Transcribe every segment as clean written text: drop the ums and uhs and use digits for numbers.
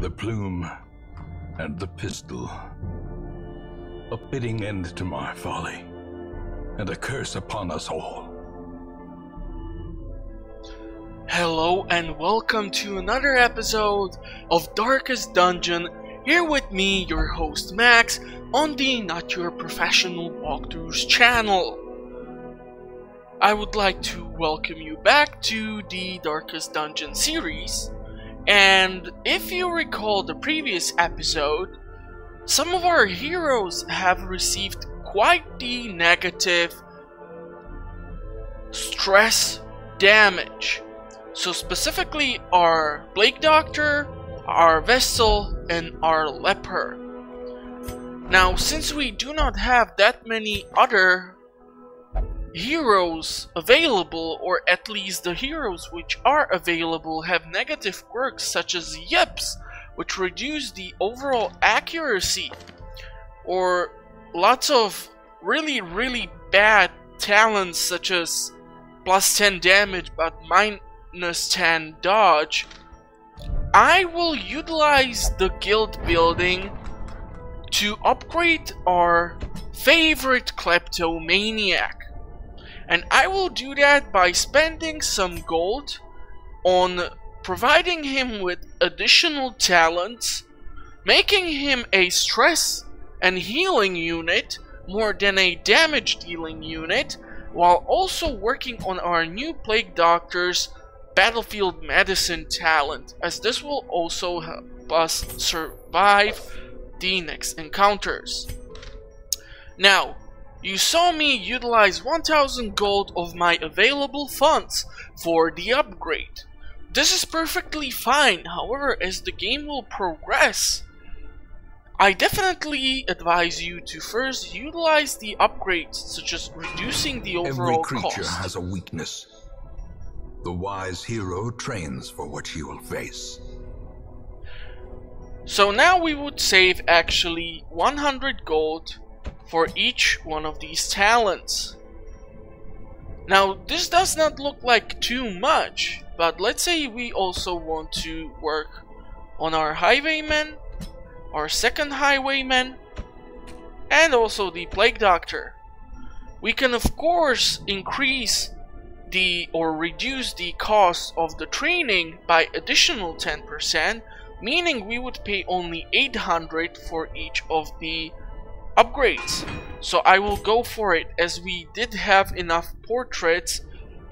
The plume and the pistol. A fitting end to my folly, and a curse upon us all. Hello and welcome to another episode of Darkest Dungeon, here with me, your host Max, on the Not Your Professional Walkthroughs channel. I would like to welcome you back to the Darkest Dungeon series, and if you recall the previous episode, some of our heroes have received quite the negative stress damage. So specifically our Plague Doctor, our Vestal, and our Leper. Now, since we do not have that many other heroes available, or at least the heroes which are available have negative quirks such as Yips, which reduce the overall accuracy, or lots of really bad talents such as plus 10 damage but minus 10 dodge, I will utilize the guild building to upgrade our favorite kleptomaniac. And I will do that by spending some gold on providing him with additional talents, making him a stress and healing unit more than a damage dealing unit, while also working on our new Plague Doctor's Battlefield Medicine talent, as this will also help us survive the next encounters. Now, you saw me utilize 1000 gold of my available funds for the upgrade. This is perfectly fine, however, as the game will progress, I definitely advise you to first utilize the upgrades, such as reducing the overall cost. Every creature has a weakness. The wise hero trains for what he will face. So now we would save actually 100 gold for each one of these talents. Now this does not look like too much, but let's say we also want to work on our highwayman, our second highwayman, and also the Plague Doctor. We can of course increase or reduce the cost of the training by additional 10%, meaning we would pay only 800 for each of the upgrades. So I will go for it, as we did have enough portraits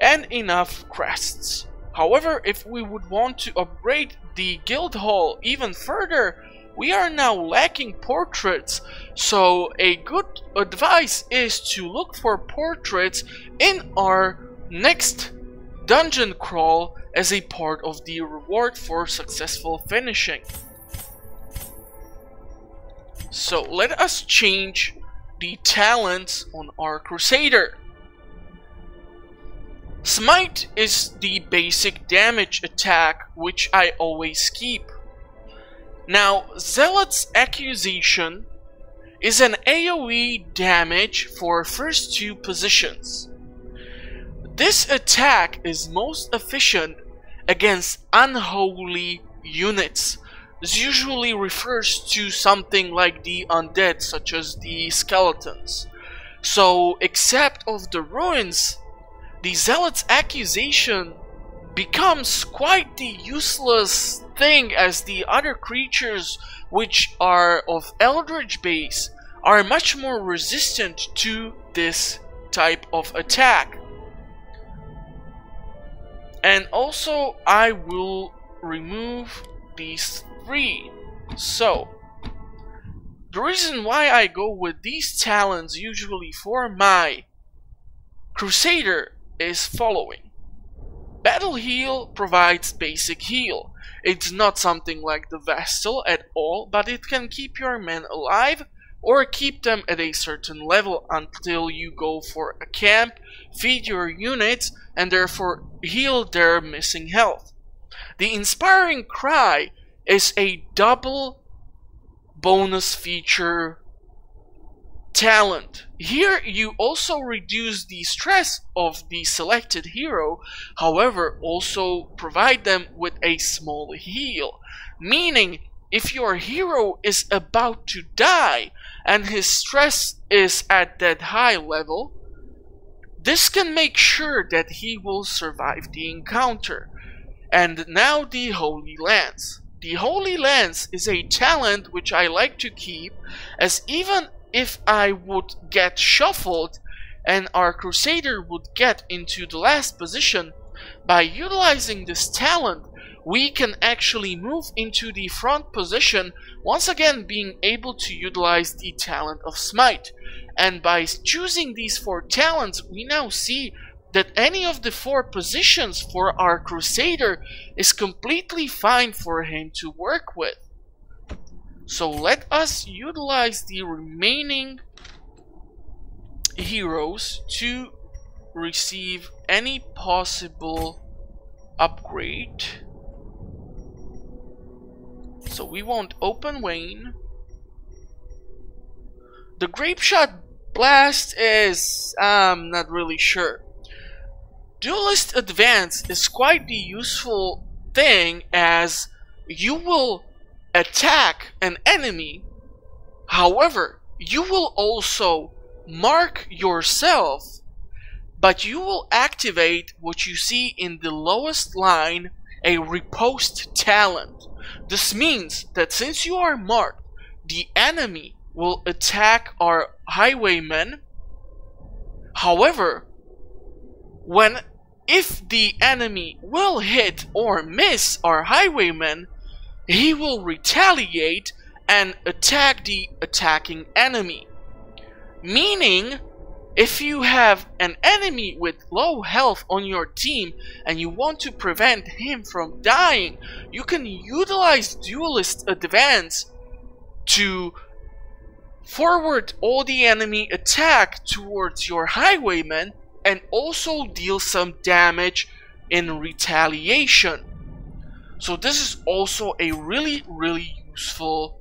and enough crests. However, if we would want to upgrade the guild hall even further, we are now lacking portraits, so a good advice is to look for portraits in our next dungeon crawl as a part of the reward for successful finishing. So let us change the talents on our Crusader. Smite is the basic damage attack which I always keep. Now, Zealot's Accusation is an AoE damage for first two positions. This attack is most efficient against unholy units. This usually refers to something like the undead, such as the skeletons. So, except of the ruins, the Zealot's Accusation becomes quite the useless thing, as the other creatures which are of Eldritch base are much more resistant to this type of attack. And also I will remove these three. So the reason why I go with these talents usually for my Crusader is following. Battle Heal provides basic heal. It's not something like the Vestal at all, but it can keep your men alive or keep them at a certain level until you go for a camp, feed your units, and therefore heal their missing health. The Inspiring Cry is a double bonus feature talent. Here you also reduce the stress of the selected hero, however also provide them with a small heal, meaning if your hero is about to die and his stress is at that high level, this can make sure that he will survive the encounter. And now the Holy Lance. The Holy Lance is a talent which I like to keep, as even if I would get shuffled and our Crusader would get into the last position, by utilizing this talent we can actually move into the front position, once again being able to utilize the talent of Smite. And by choosing these 4 talents, we now see that any of the 4 positions for our Crusader is completely fine for him to work with. So let us utilize the remaining heroes to receive any possible upgrade. So we won't open Wayne. The Grapeshot Blast is, I'm not really sure. Duelist Advance is quite the useful thing, as you will attack an enemy. However, you will also mark yourself, but you will activate what you see in the lowest line, a riposte talent. This means that since you are marked, the enemy will attack our highwaymen. However, if the enemy will hit or miss our highwaymen, he will retaliate and attack the attacking enemy. Meaning, if you have an enemy with low health on your team and you want to prevent him from dying, you can utilize Duelist Advance to forward all the enemy attack towards your highwaymen and also deal some damage in retaliation. So this is also a really useful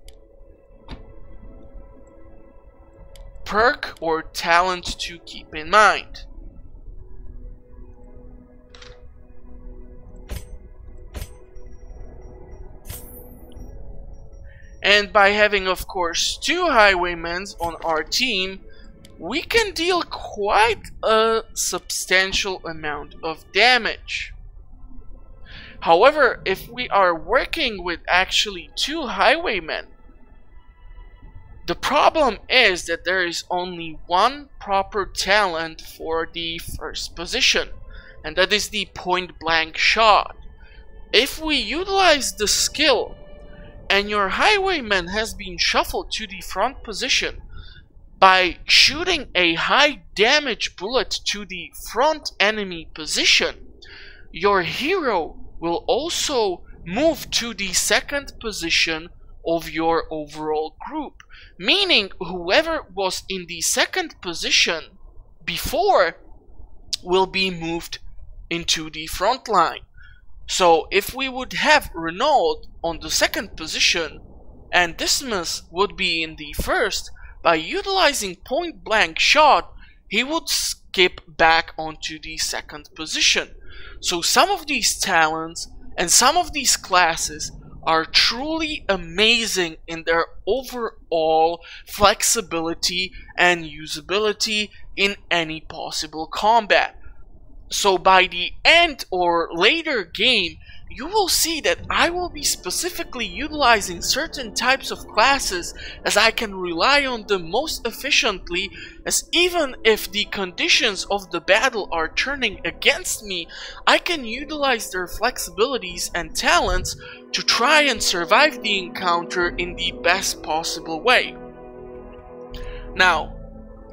perk or talent to keep in mind. And by having, of course, 2 highwaymen on our team, we can deal quite a substantial amount of damage. However, if we are working with actually 2 highwaymen, the problem is that there is only one proper talent for the first position, and that is the point blank shot. If we utilize the skill and your highwayman has been shuffled to the front position, by shooting a high damage bullet to the front enemy position, your hero will also move to the second position of your overall group. Meaning, whoever was in the second position before will be moved into the front line. So if we would have Renaud on the second position and Dismas would be in the first, by utilizing point blank shot, he would skip back onto the second position. So some of these talents and some of these classes are truly amazing in their overall flexibility and usability in any possible combat. So by the end or later game, you will see that I will be specifically utilizing certain types of classes, as I can rely on them most efficiently, as even if the conditions of the battle are turning against me, I can utilize their flexibilities and talents to try and survive the encounter in the best possible way. Now,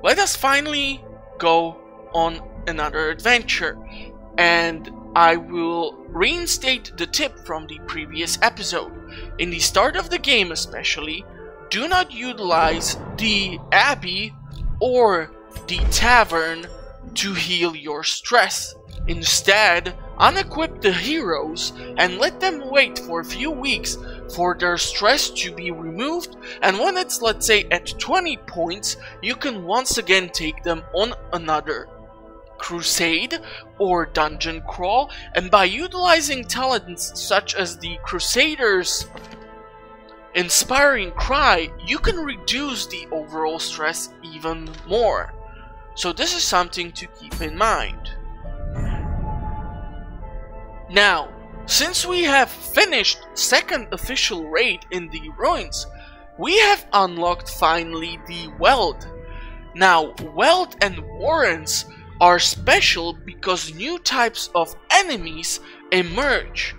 let us finally go on another adventure, and I will reinstate the tip from the previous episode. In the start of the game especially, do not utilize the Abbey or the Tavern to heal your stress. Instead, unequip the heroes and let them wait for a few weeks for their stress to be removed, and when it's, let's say, at 20 points, you can once again take them on another crusade or dungeon crawl. And by utilizing talents such as the Crusader's inspiring cry, you can reduce the overall stress even more. So this is something to keep in mind. Now, since we have finished second official raid in the ruins, we have unlocked finally the Weld. Now, Weld and Warrens are special because new types of enemies emerge,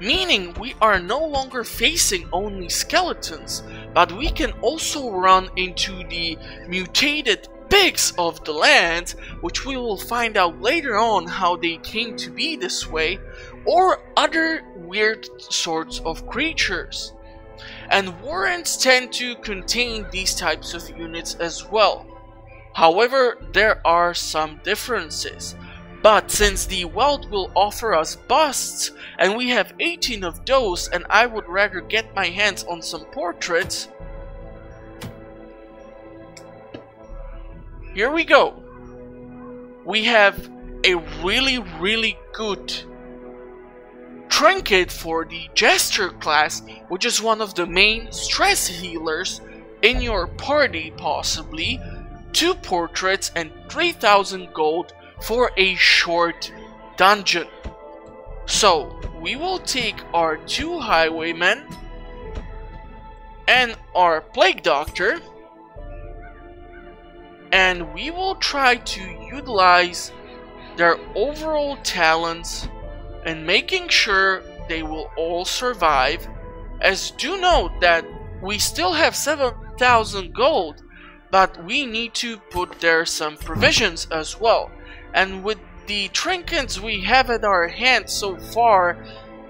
meaning we are no longer facing only skeletons, but we can also run into the mutated pigs of the land, which we will find out later on how they came to be this way, or other weird sorts of creatures. And Warrens tend to contain these types of units as well. However, there are some differences. But since the Weld will offer us busts, and we have 18 of those, and I would rather get my hands on some portraits, here we go. We have a really good trinket for the Jester class, which is one of the main stress healers in your party possibly. 2 portraits and 3,000 gold for a short dungeon. So we will take our 2 highwaymen and our plague doctor, and we will try to utilize their overall talents and making sure they will all survive. As do note that we still have 7,000 gold, but we need to put there some provisions as well. And with the trinkets we have at our hand so far,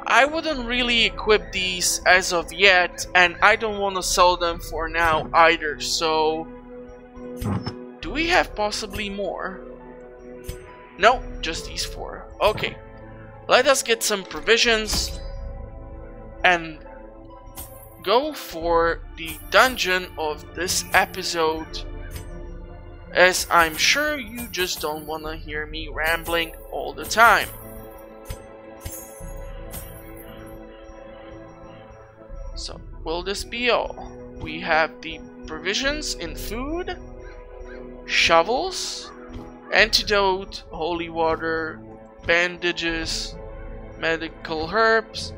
I wouldn't really equip these as of yet, and I don't want to sell them for now either. So, do we have possibly more? No, just these 4. Okay, let us get some provisions and go for the dungeon of this episode, as I'm sure you just don't want to hear me rambling all the time. So, will this be all? We have the provisions in food, shovels, antidote, holy water, bandages, medical herbs,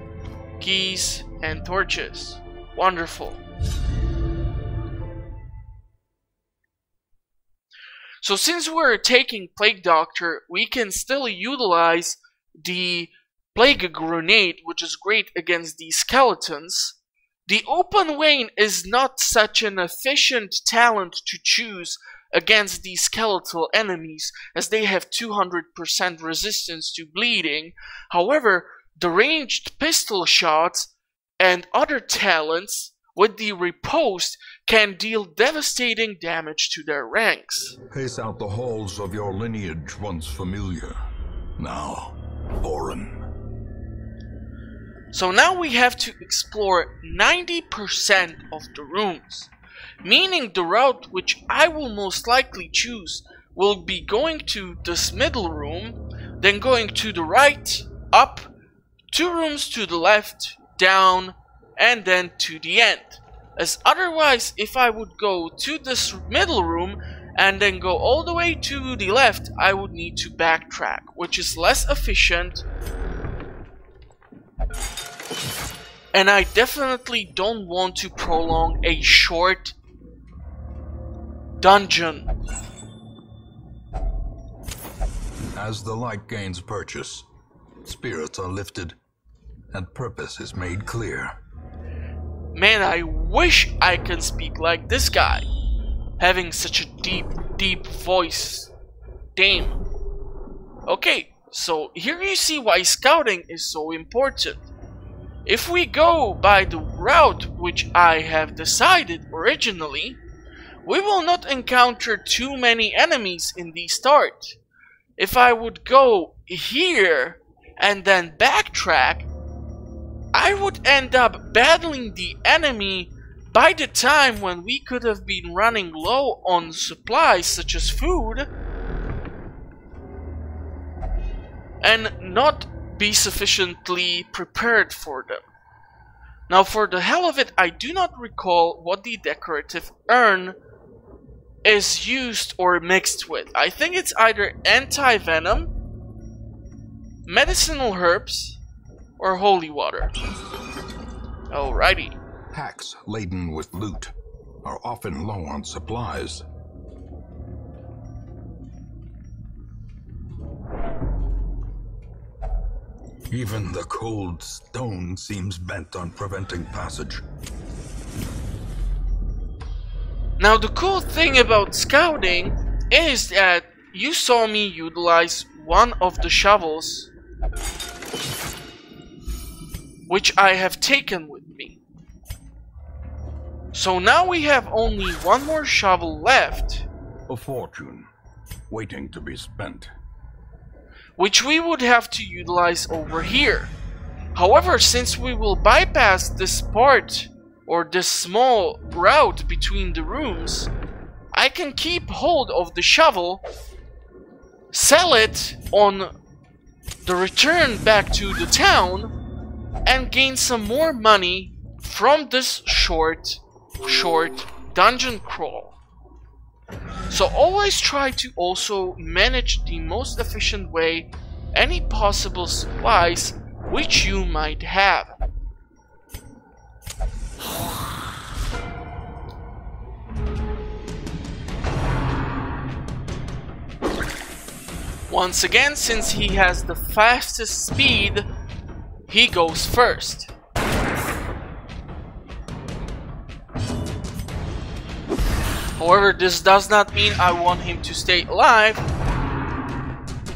keys, and torches. Wonderful. So since we're taking Plague Doctor, we can still utilize the Plague Grenade, which is great against the skeletons. The Open Vein is not such an efficient talent to choose against the skeletal enemies, as they have 200% resistance to bleeding. However, the ranged pistol shots and other talents with the Riposte can deal devastating damage to their ranks. Pace out the halls of your lineage once familiar, now foreign. So now we have to explore 90% of the rooms, meaning the route which I will most likely choose will be going to this middle room, then going to the right, up, 2 rooms to the left, down, and then to the end. As otherwise, if I would go to this middle room and then go all the way to the left, I would need to backtrack, which is less efficient. And I definitely don't want to prolong a short dungeon. As the light gains purchase, spirits are lifted, and purpose is made clear. Man, I wish I can speak like this guy, having such a deep voice. Damn. Okay, so here you see why scouting is so important. If we go by the route which I have decided originally, we will not encounter too many enemies in the start. If I would go here and then backtrack, I would end up battling the enemy by the time when we could have been running low on supplies such as food and not be sufficiently prepared for them. Now, for the hell of it, I do not recall what the decorative urn is used or mixed with. I think it's either anti-venom, medicinal herbs, or holy water. Alrighty. Packs laden with loot are often low on supplies. Even the cold stone seems bent on preventing passage. Now, the cool thing about scouting is that you saw me utilize one of the shovels, which I have taken with me. So now we have only one more shovel left, A fortune waiting to be spent. which we would have to utilize over here. However, since we will bypass this part or this small route between the rooms, I can keep hold of the shovel, sell it on the return back to the town, and gain some more money from this short dungeon crawl. So always try to also manage the most efficient way any possible supplies which you might have. Once again, since he has the fastest speed, he goes first. However, this does not mean I want him to stay alive.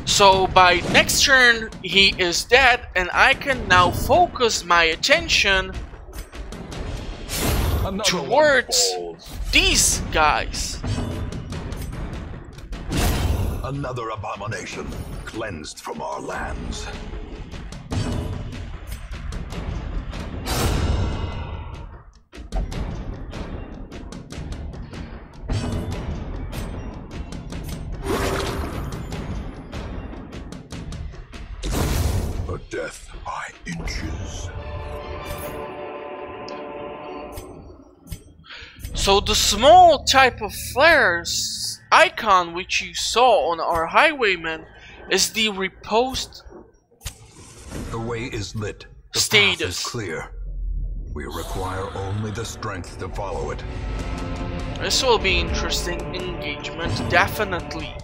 So by next turn, he is dead, and I can now focus my attention towards these guys. Another abomination cleansed from our lands. A death by inches. So the small type of flares icon which you saw on our highwayman is the riposte The way is lit. The status. path is clear. We require only the strength to follow it. This will be interesting engagement, definitely.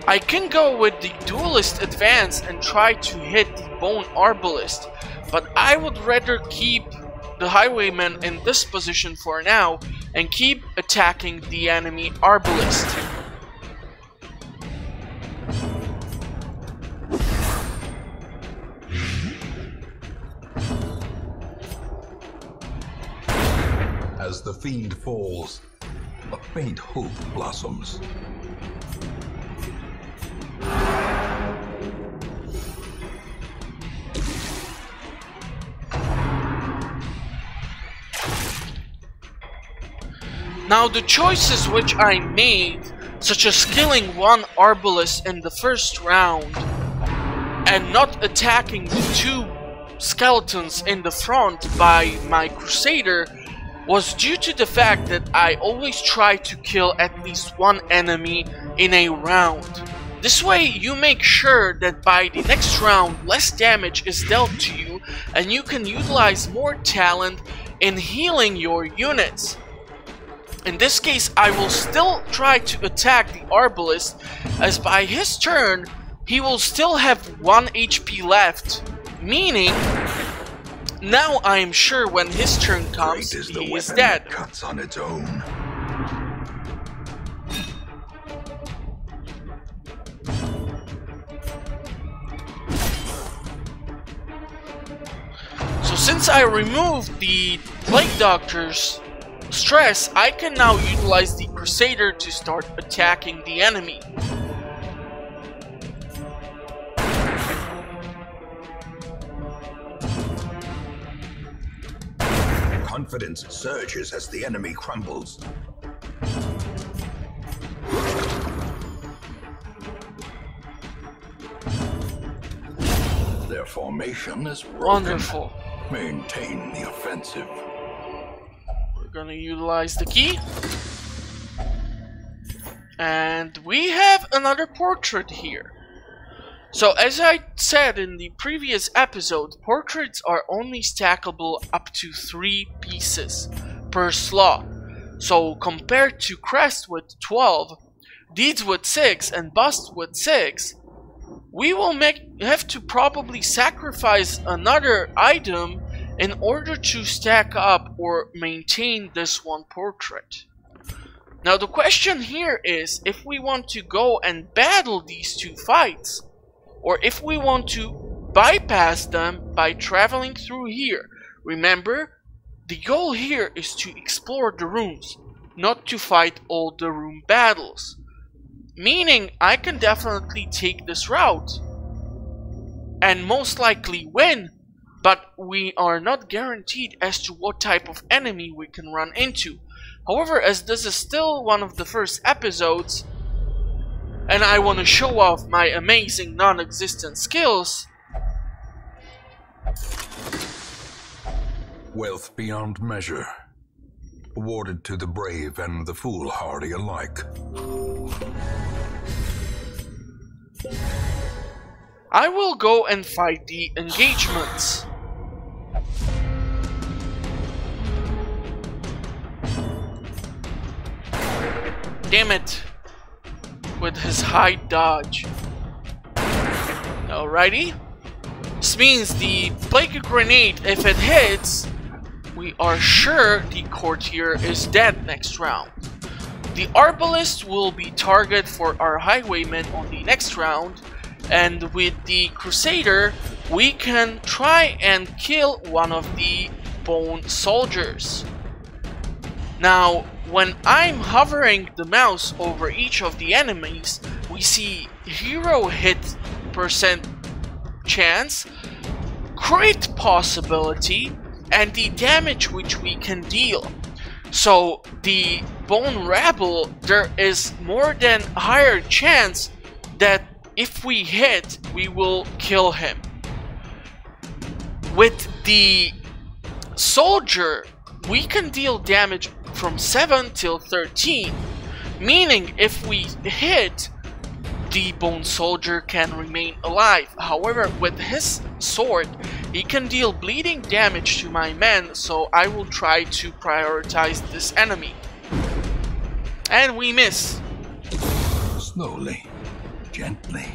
I can go with the duelist advance and try to hit the bone arbalist, but I would rather keep the highwayman in this position for now and keep attacking the enemy arbalist. As the fiend falls, a faint hope blossoms. Now the choices which I made, such as killing one arbalist in the first round and not attacking the two skeletons in the front by my crusader, was due to the fact that I always try to kill at least one enemy in a round. This way you make sure that by the next round less damage is dealt to you and you can utilize more talent in healing your units. In this case, I will still try to attack the arbalist, as by his turn he will still have 1 HP left, meaning now I am sure when his turn comes, he is dead. Cuts on its own. So since I removed the Plague Doctor's stress, I can now utilize the Crusader to start attacking the enemy. Confidence surges as the enemy crumbles. Their formation is broken. Wonderful. Maintain the offensive. We're gonna utilize the key. And we have another portrait here. So as I said in the previous episode, portraits are only stackable up to 3 pieces per slot. So compared to Crest with 12, Deeds with 6 and Bust with 6, we will have to probably sacrifice another item in order to stack up or maintain this one portrait. Now the question here is if we want to go and battle these 2 fights, or if we want to bypass them by traveling through here. Remember, the goal here is to explore the rooms, not to fight all the room battles. Meaning, I can definitely take this route and most likely win, but we are not guaranteed as to what type of enemy we can run into. However, as this is still one of the first episodes, and I want to show off my amazing non-existent skills. Wealth beyond measure, awarded to the brave and the foolhardy alike. I will go and fight the engagements. Damn it. With his high dodge. Alrighty. This means the Plague Grenade, if it hits, we are sure the Courtier is dead next round. The Arbalist will be target for our Highwayman on the next round, and with the Crusader, we can try and kill one of the Bone Soldiers. Now, when I'm hovering the mouse over each of the enemies, we see hero hit percent chance, crit possibility, and the damage which we can deal. So the Bone Rabble, there is more than higher chance that if we hit, we will kill him. With the Soldier, we can deal damage from 7 till 13, meaning if we hit, the Bone Soldier can remain alive. However, with his sword, he can deal bleeding damage to my men, so I will try to prioritize this enemy. And we miss. Slowly, gently.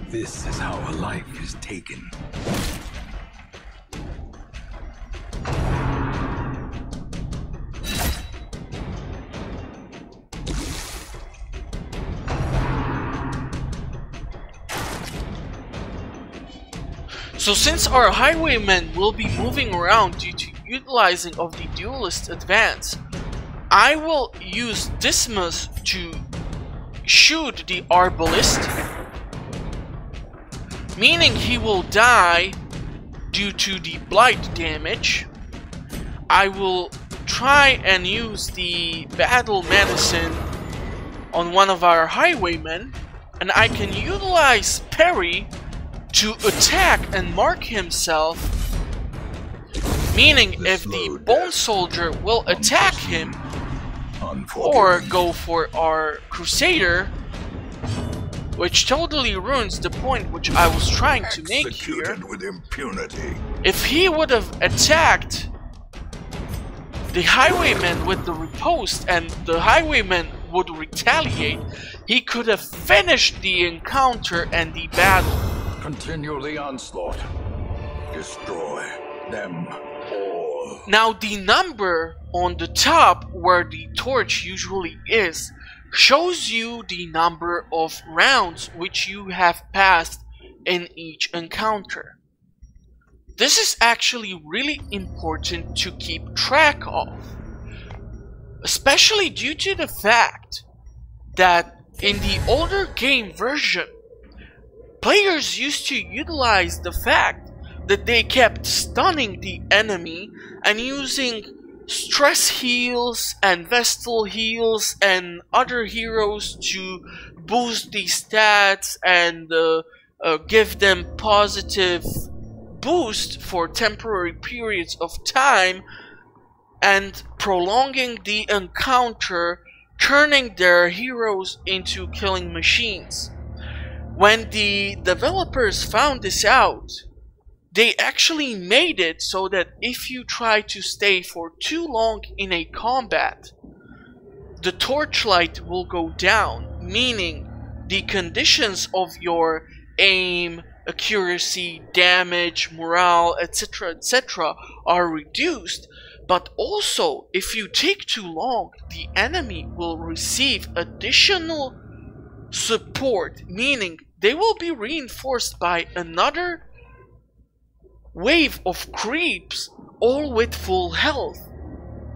This is how a life is taken. So since our Highwaymen will be moving around due to utilizing of the Duelist Advance, I will use Dismas to shoot the Arbalist, meaning he will die due to the Blight damage. I will try and use the Battle Medicine on one of our Highwaymen, and I can utilize Parry to attack and mark himself, meaning if the Bone Soldier will attack him or go for our Crusader, which totally ruins the point which I was trying to make here. With impunity. If he would have attacked the Highwayman with the riposte and the Highwayman would retaliate, he could have finished the encounter and the battle. Continue the onslaught. Destroy them all. Now the number on the top where the torch usually is shows you the number of rounds which you have passed in each encounter. This is actually really important to keep track of, especially due to the fact that in the older game version, players used to utilize the fact that they kept stunning the enemy and using stress heals and Vestal heals and other heroes to boost the stats and give them positive boost for temporary periods of time and prolonging the encounter, turning their heroes into killing machines. When the developers found this out, they actually made it so that if you try to stay for too long in a combat, the torchlight will go down, meaning the conditions of your aim, accuracy, damage, morale, etc. are reduced. But also, if you take too long, the enemy will receive additional support, meaning they will be reinforced by another wave of creeps, all with full health.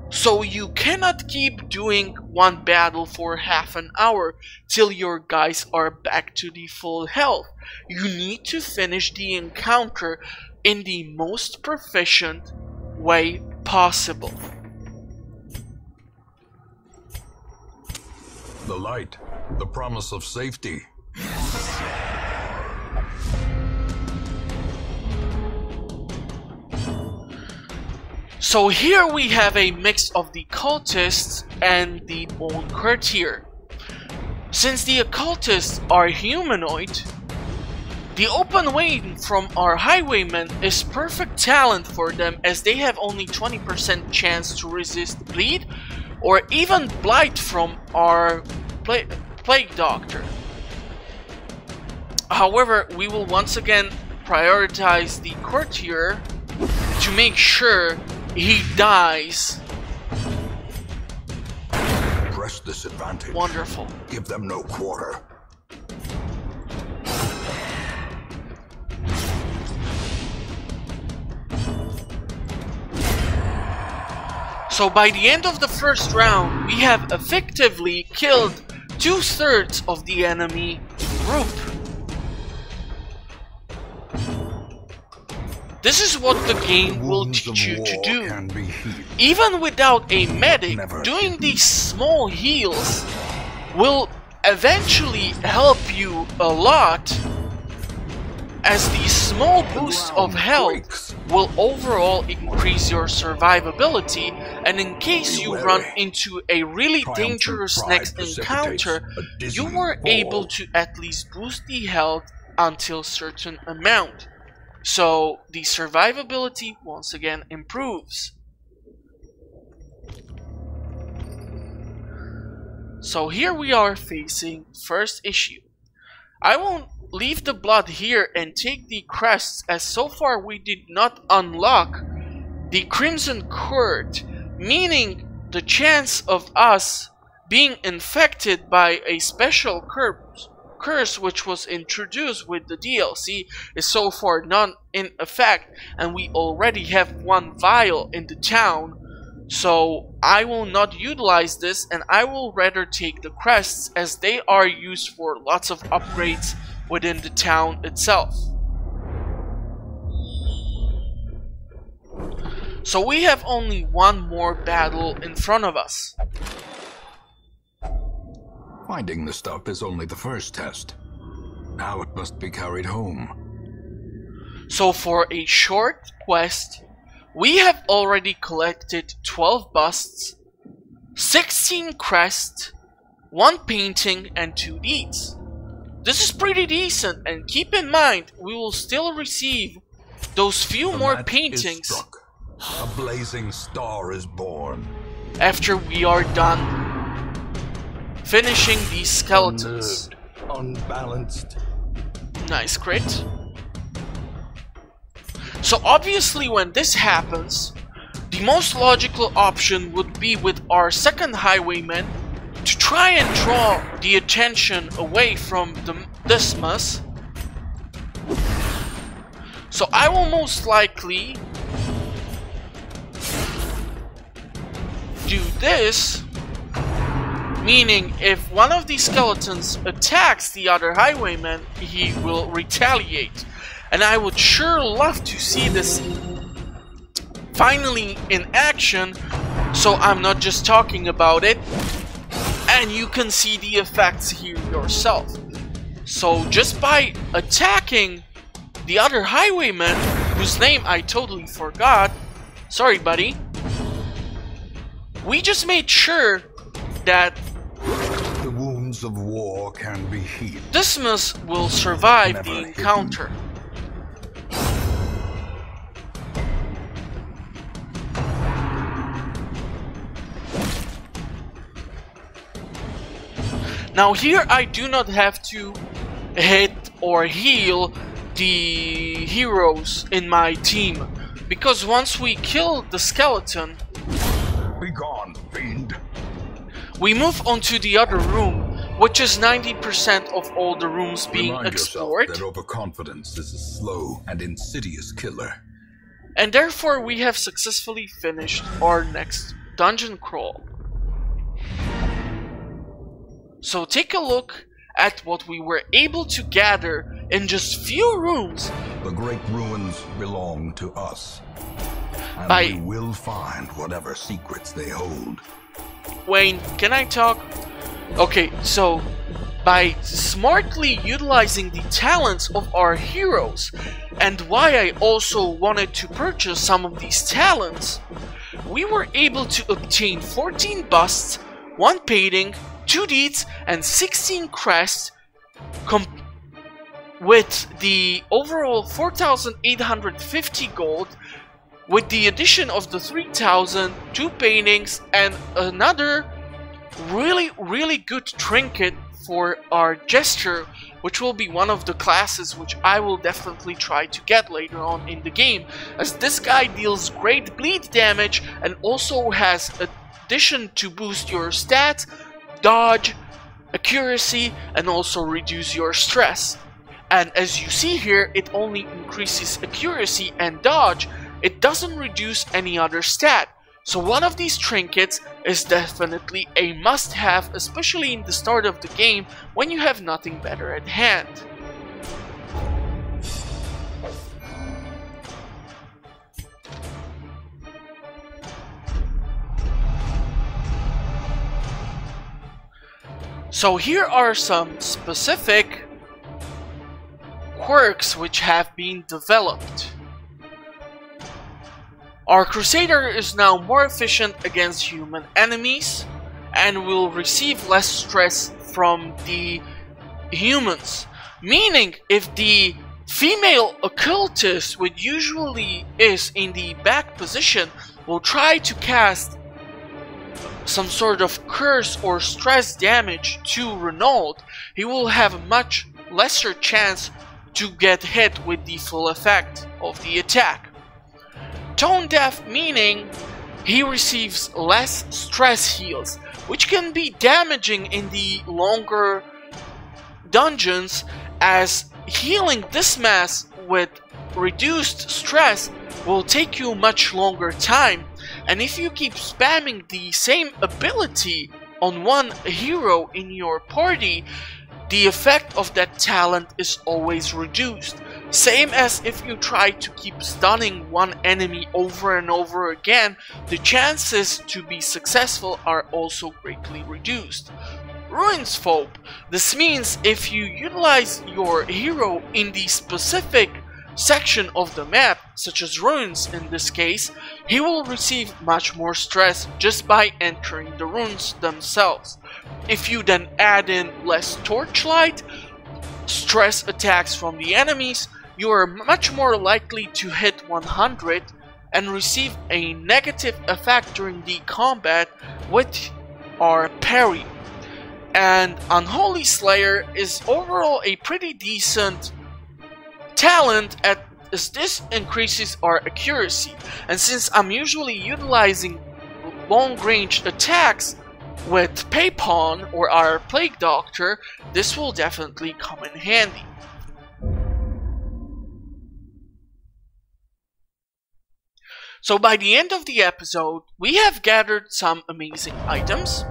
So you cannot keep doing one battle for half an hour till your guys are back to the full health. You need to finish the encounter in the most proficient way possible. The light, the promise of safety. So here we have a mix of the cultists and the Bone Courtier. Since the occultists are humanoid, the open way from our highwaymen is perfect talent for them, as they have only 20% chance to resist bleed or even blight from our plague doctor. However, we will once again prioritize the courtier to make sure he dies. Press this advantage. Wonderful. Give them no quarter. So by the end of the first round, we have effectively killed 2/3 of the enemy group. This is what the game will teach you to do. Even without a medic, doing these small heals will eventually help you a lot, as the small boost of health will overall increase your survivability, and in case you run into a really dangerous next encounter, you were able to at least boost the health until a certain amount. So the survivability once again improves. So here we are facing first issue. I won't leave the blood here and take the crests, as so far we did not unlock the Crimson Court, meaning the chance of us being infected by a special curse which was introduced with the DLC is so far not in effect, and we already have one vial in the town. So I will not utilize this, and I will rather take the crests, as they are used for lots of upgrades within the town itself. So we have only one more battle in front of us. Finding the stuff is only the first test. Now it must be carried home. So for a short quest, we have already collected 12 busts, 16 crests, 1 painting, and 2 deeds. This is pretty decent, and keep in mind, we will still receive those few more paintings a blazing star is born after we are done finishing these skeletons. Unbalanced. Nice crit. So obviously when this happens, the most logical option would be with our second highwayman to try and draw the attention away from the Dismas. So I will most likely do this, meaning if one of these skeletons attacks the other highwayman, he will retaliate. And I would sure love to see this finally in action, so I'm not just talking about it, and you can see the effects here yourself. So just by attacking the other highwayman, whose name I totally forgot. Sorry, buddy. We just made sure that the wounds of war can be healed. Dismas will survive the encounter. Now here I do not have to hit or heal the heroes in my team, because once we kill the skeleton, be gone, fiend. We move on to the other room, which is 90% of all the rooms being Remind explored. yourself that overconfidence is a slow and insidious killer. And therefore we have successfully finished our next dungeon crawl. So take a look at what we were able to gather in just few rooms. The great ruins belong to us, and we will find whatever secrets they hold. Wayne, can I talk? Okay, so by smartly utilizing the talents of our heroes, and why I also wanted to purchase some of these talents, we were able to obtain 14 busts, 1 painting, 2 deeds, and 16 crests, with the overall 4,850 gold, with the addition of the 3,000, 2 paintings, and another really good trinket for our Jester, which will be one of the classes which I will definitely try to get later on in the game, as this guy deals great bleed damage and also has addition to boost your stats, dodge, accuracy, and also reduce your stress. And as you see here, it only increases accuracy and dodge. It doesn't reduce any other stat. So one of these trinkets is definitely a must-have, especially in the start of the game when you have nothing better at hand. So here are some specific quirks which have been developed. Our Crusader is now more efficient against human enemies and will receive less stress from the humans. Meaning, if the female occultist, which usually is in the back position, will try to cast some sort of curse or stress damage to Renault, he will have a much lesser chance to get hit with the full effect of the attack. Tone deaf, meaning he receives less stress heals, which can be damaging in the longer dungeons, as healing this mass with reduced stress will take you much longer time, and if you keep spamming the same ability on one hero in your party, the effect of that talent is always reduced. Same as if you try to keep stunning one enemy over and over again, the chances to be successful are also greatly reduced. Ruins Phobe. This means if you utilize your hero in the specific section of the map, such as ruins in this case, he will receive much more stress just by entering the ruins themselves. If you then add in less torchlight, stress attacks from the enemies, you are much more likely to hit 100 and receive a negative effect during the combat with our parry. And Unholy Slayer is overall a pretty decent talent, as this increases our accuracy, and since I'm usually utilizing long-range attacks with Paypon or our Plague Doctor, this will definitely come in handy. So by the end of the episode, we have gathered some amazing items.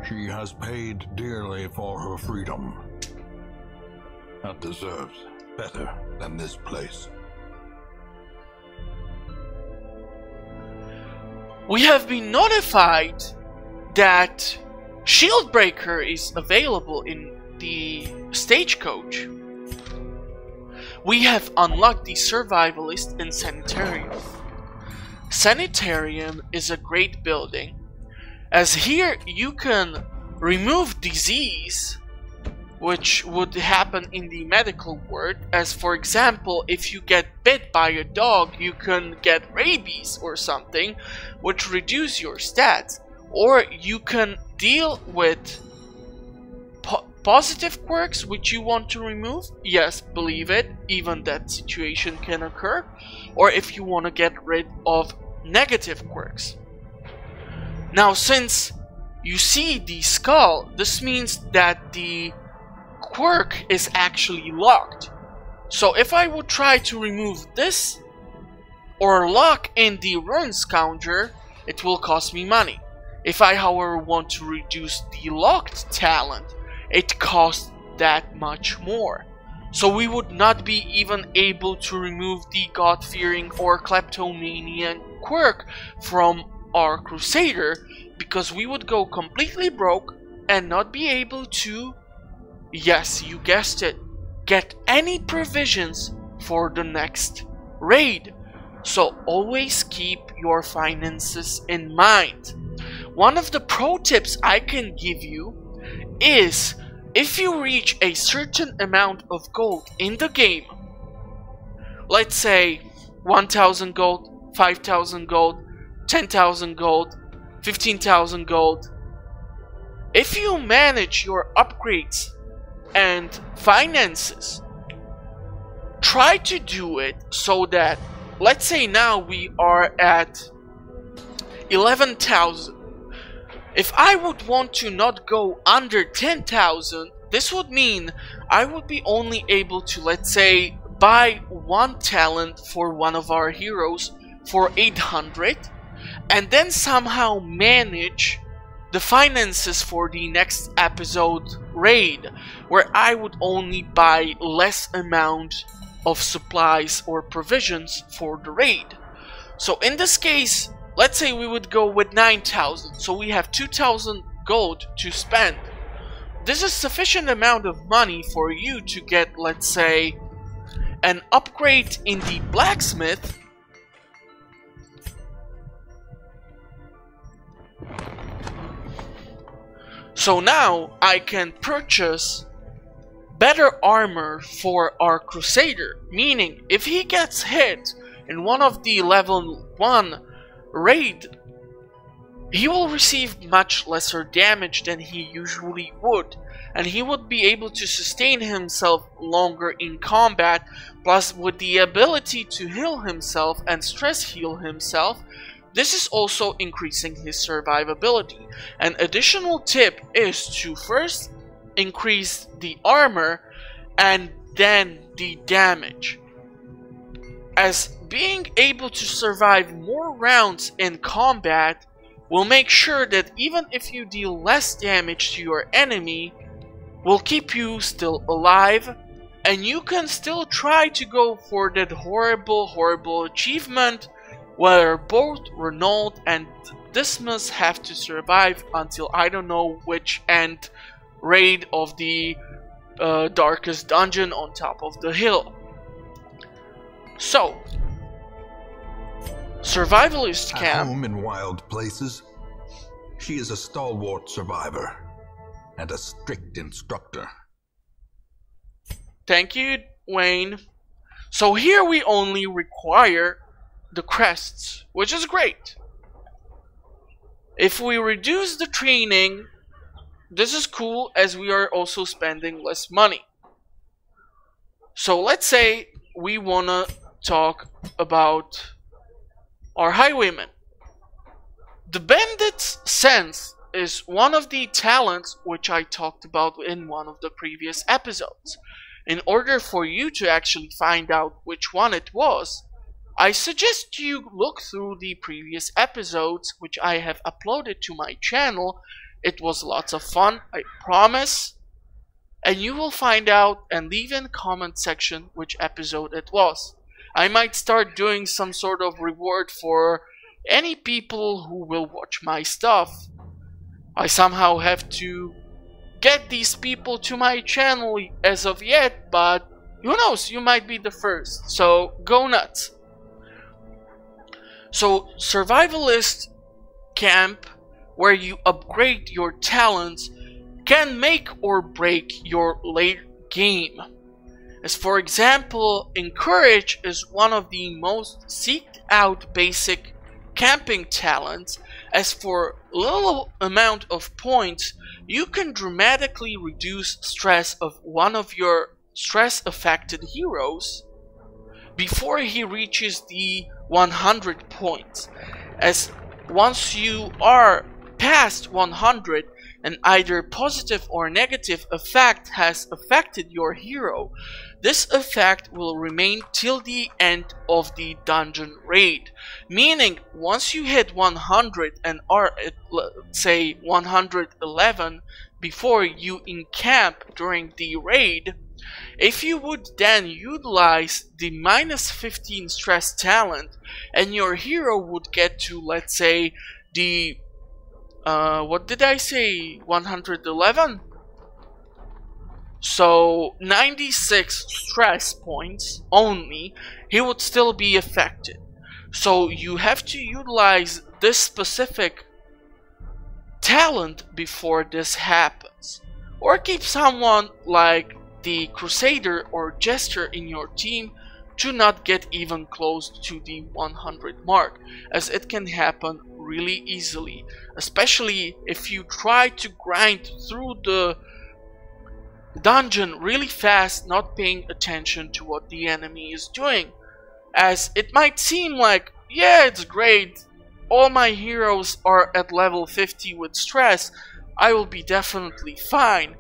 She has paid dearly for her freedom. That deserves better than this place. We have been notified that Shieldbreaker is available in the stagecoach. we have unlocked the Survivalist in Sanitarium. Sanitarium is a great building, as here you can remove disease which would happen in the medical ward, as for example, if you get bit by a dog, you can get rabies or something, which reduce your stats, or you can deal with positive quirks which you want to remove. Yes, believe it, even that situation can occur. Or if you want to get rid of negative quirks. Now, since you see the skull, this means that the quirk is actually locked. So if I would try to remove this or lock in the Rune Scourger, it will cost me money. If I, however, want to reduce the locked talent, it costs that much more. So we would not be even able to remove the God-fearing or kleptomanian quirk from our Crusader, because we would go completely broke and not be able to, yes, you guessed it, get any provisions for the next raid. So always keep your finances in mind. One of the pro tips I can give you is, if you reach a certain amount of gold in the game, let's say 1,000 gold, 5,000 gold, 10,000 gold, 15,000 gold, if you manage your upgrades and finances, try to do it so that, let's say now we are at 11,000. If I would want to not go under 10,000, this would mean I would be only able to, let's say, buy one talent for one of our heroes for 800, and then somehow manage the finances for the next episode raid, where I would only buy less amount of supplies or provisions for the raid. So in this case, let's say we would go with 9,000, so we have 2,000 gold to spend. This is sufficient amount of money for you to get, let's say, an upgrade in the blacksmith, so now I can purchase better armor for our Crusader, meaning if he gets hit in one of the level 1 raid, he will receive much lesser damage than he usually would, and he would be able to sustain himself longer in combat, plus with the ability to heal himself and stress heal himself. This is also increasing his survivability. An additional tip is to first increase the armor and then the damage, as being able to survive more rounds in combat will make sure that even if you deal less damage to your enemy, will keep you still alive, and you can still try to go for that horrible achievement where both Renault and Dismas have to survive until I don't know which end raid of the darkest dungeon on top of the hill. So, Survivalist camp. At home in wild places, she is a stalwart survivor and a strict instructor. Thank you, Wayne. So here we only require the crests, which is great. If we reduce the training, this is cool, as we are also spending less money. So let's say we wanna talk about our highwaymen. The Bandit's Sense is one of the talents which I talked about in one of the previous episodes. In order for you to actually find out which one it was, I suggest you look through the previous episodes which I have uploaded to my channel. It was lots of fun, I promise. And you will find out and leave in the comment section which episode it was. I might start doing some sort of reward for any people who will watch my stuff. I somehow have to get these people to my channel as of yet, but Who knows, you might be the first, so go nuts. So survivalist camp, where you upgrade your talents, can make or break your late game. As for example, Encourage is one of the most seeked out basic camping talents. As for little amount of points, you can dramatically reduce stress of one of your stress affected heroes before he reaches the 100 points. As once you are past 100, and either positive or negative effect has affected your hero, this effect will remain till the end of the dungeon raid. Meaning, once you hit 100 and are at, say, 111 before you encamp during the raid, if you would then utilize the -15 stress talent, and your hero would get to, let's say, the what did I say? 111? So 96 stress points only, he would still be affected. So you have to utilize this specific talent before this happens. Or keep someone like the Crusader or Jester in your team to not get even close to the 100 mark, as it can happen really easily, especially if you try to grind through the dungeon really fast, not paying attention to what the enemy is doing. As it might seem like, yeah, it's great, all my heroes are at level 50 with stress, I will be definitely fine.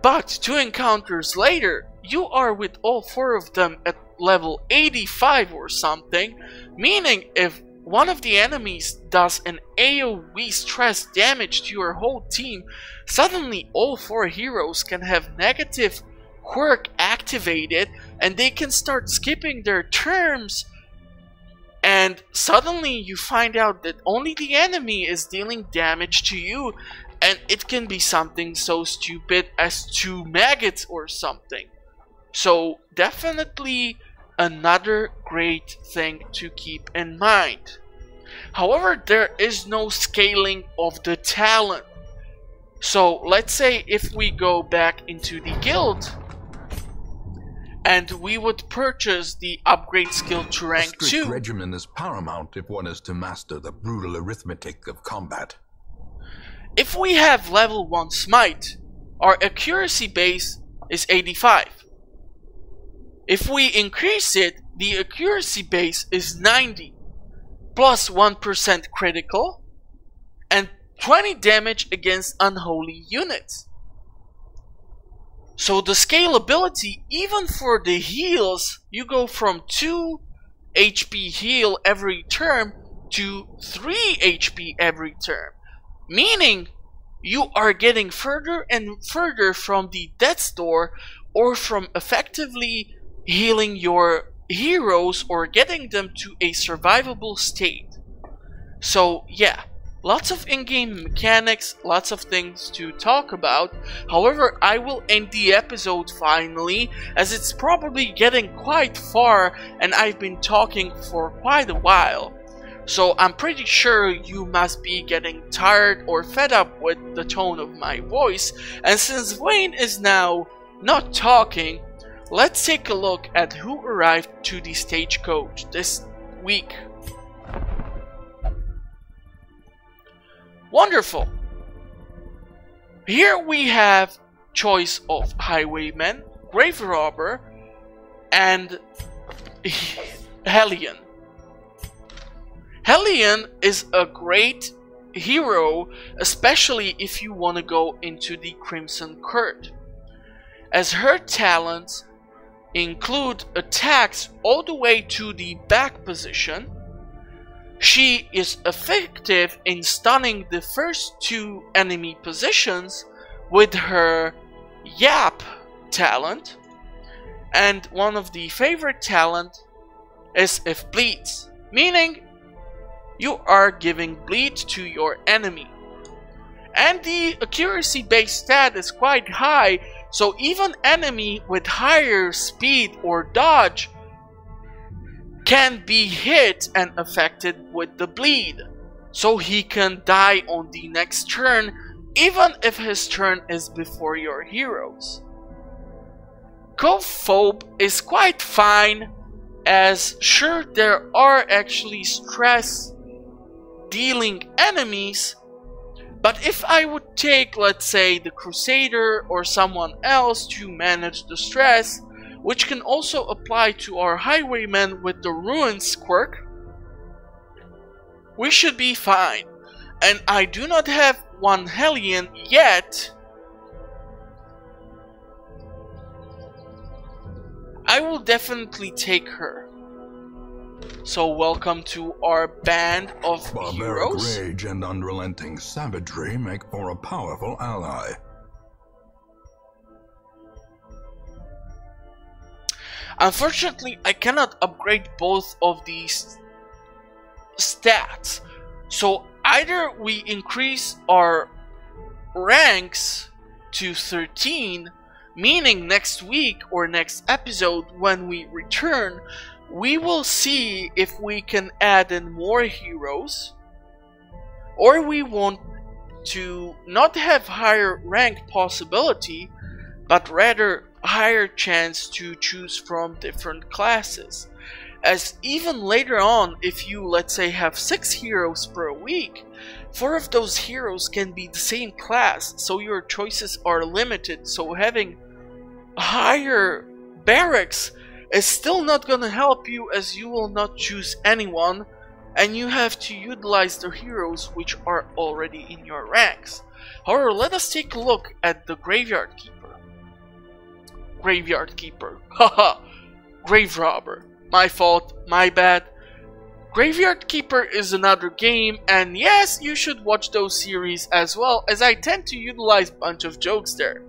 But 2 encounters later, you are with all 4 of them at level 85 or something, meaning if one of the enemies does an AoE stress damage to your whole team, suddenly all 4 heroes can have negative quirk activated and they can start skipping their turns, and suddenly you find out that only the enemy is dealing damage to you, and it can be something so stupid as 2 maggots or something. So definitely another great thing to keep in mind. However, there is no scaling of the talent. So let's say if we go back into the guild and we would purchase the upgrade skill to rank 2. A strict regimen is paramount if one is to master the brutal arithmetic of combat. If we have level 1 smite, our accuracy base is 85. If we increase it, the accuracy base is 90, plus 1% critical, and 20 damage against unholy units. So the scalability, even for the heals, you go from 2 HP heal every turn to 3 HP every turn. Meaning, you are getting further and further from the death's door, or from effectively healing your heroes or getting them to a survivable state. So yeah, lots of in-game mechanics, lots of things to talk about. However, I will end the episode finally, as it's probably getting quite far and I've been talking for quite a while. So I'm pretty sure you must be getting tired or fed up with the tone of my voice, and since Wayne is now not talking, let's take a look at who arrived to the stagecoach this week. Wonderful! Here we have choice of Highwayman, Grave Robber, and Hellion. Hellion is a great hero, especially if you want to go into the Crimson Court, as her talents include attacks all the way to the back position. She is effective in stunning the first 2 enemy positions with her Yap talent, and one of the favorite talent is if bleeds, meaning you are giving bleed to your enemy. And the accuracy based stat is quite high, So even enemy with higher speed or dodge can be hit and affected with the bleed. So he can die on the next turn, even if his turn is before your heroes. Cove is quite fine, as sure there are actually stress dealing enemies, but if I would take, let's say, the Crusader or someone else to manage the stress, which can also apply to our Highwaymen with the Ruins quirk, we should be fine. And I do not have one Hellion yet. I will definitely take her. So welcome to our band of Barbaric heroes. rage and unrelenting savagery make for a powerful ally. Unfortunately, I cannot upgrade both of these stats. So either we increase our ranks to 13, meaning next week or next episode when we return, we will see if we can add in more heroes, or we want to not have higher rank possibility, but rather higher chance to choose from different classes. As even later on, if you, let's say, have 6 heroes per week, 4 of those heroes can be the same class, so your choices are limited. So having higher barracks is still not gonna help you, as you will not choose anyone, and you have to utilize the heroes which are already in your ranks. However, let us take a look at the Graveyard Keeper. Graveyard Keeper. Haha! Grave Robber. My fault, my bad. Graveyard Keeper is another game, and yes, you should watch those series as well, as I tend to utilize a bunch of jokes there.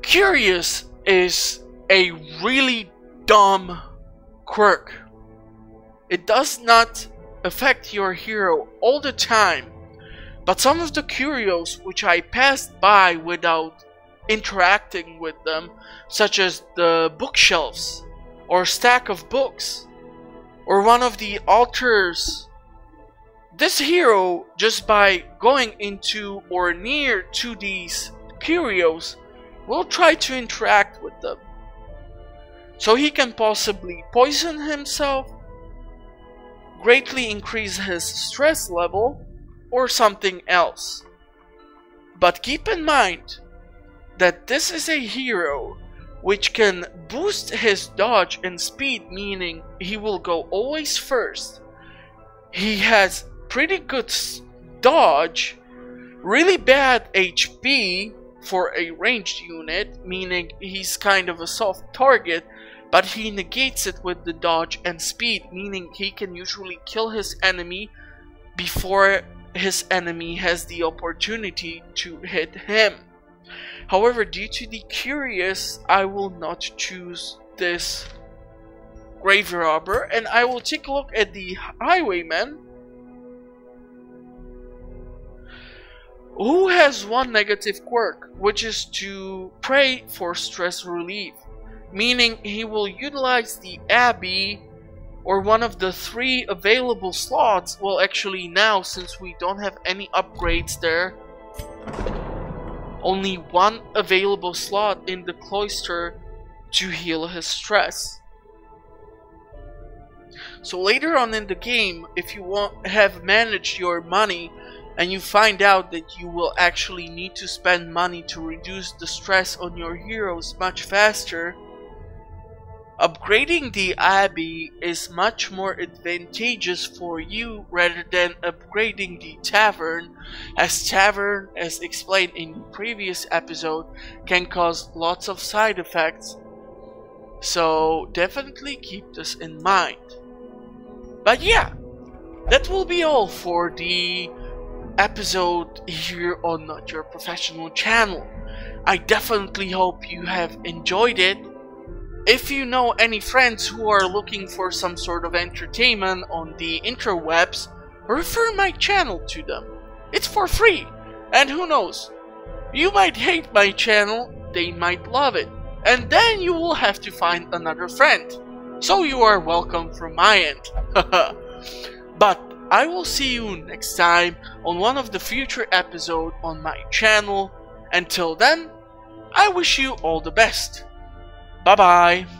Curious is a really dumb quirk. It does not affect your hero all the time, but some of the curios which I passed by without interacting with them, such as the bookshelves, or stack of books, or one of the altars, this hero, just by going into or near to these curios, will try to interact with them. So he can possibly poison himself, greatly increase his stress level, or something else. But keep in mind that this is a hero which can boost his dodge and speed, meaning he will go always first. He has pretty good dodge, really bad HP for a ranged unit, meaning he's kind of a soft target, but he negates it with the dodge and speed, meaning he can usually kill his enemy before his enemy has the opportunity to hit him. However, due to the curious, I will not choose this Grave Robber, and I will take a look at the Highwayman, who has one negative quirk, which is to pray for stress relief, meaning he will utilize the Abbey or one of the 3 available slots. Well, actually now, since we don't have any upgrades there, only 1 available slot in the Cloister to heal his stress. So later on in the game, if you have managed your money and you find out that you will actually need to spend money to reduce the stress on your heroes much faster, upgrading the Abbey is much more advantageous for you rather than upgrading the Tavern, as Tavern, as explained in the previous episode, can cause lots of side effects. So definitely keep this in mind. But yeah, that will be all for the episode here on Not Your Professional channel. I definitely hope you have enjoyed it. If you know any friends who are looking for some sort of entertainment on the interwebs, refer my channel to them. It's for free, and who knows, you might hate my channel, they might love it. And then you will have to find another friend. So you are welcome from my end. But I will see you next time on one of the future episodes on my channel. Until then, I wish you all the best. Bye bye.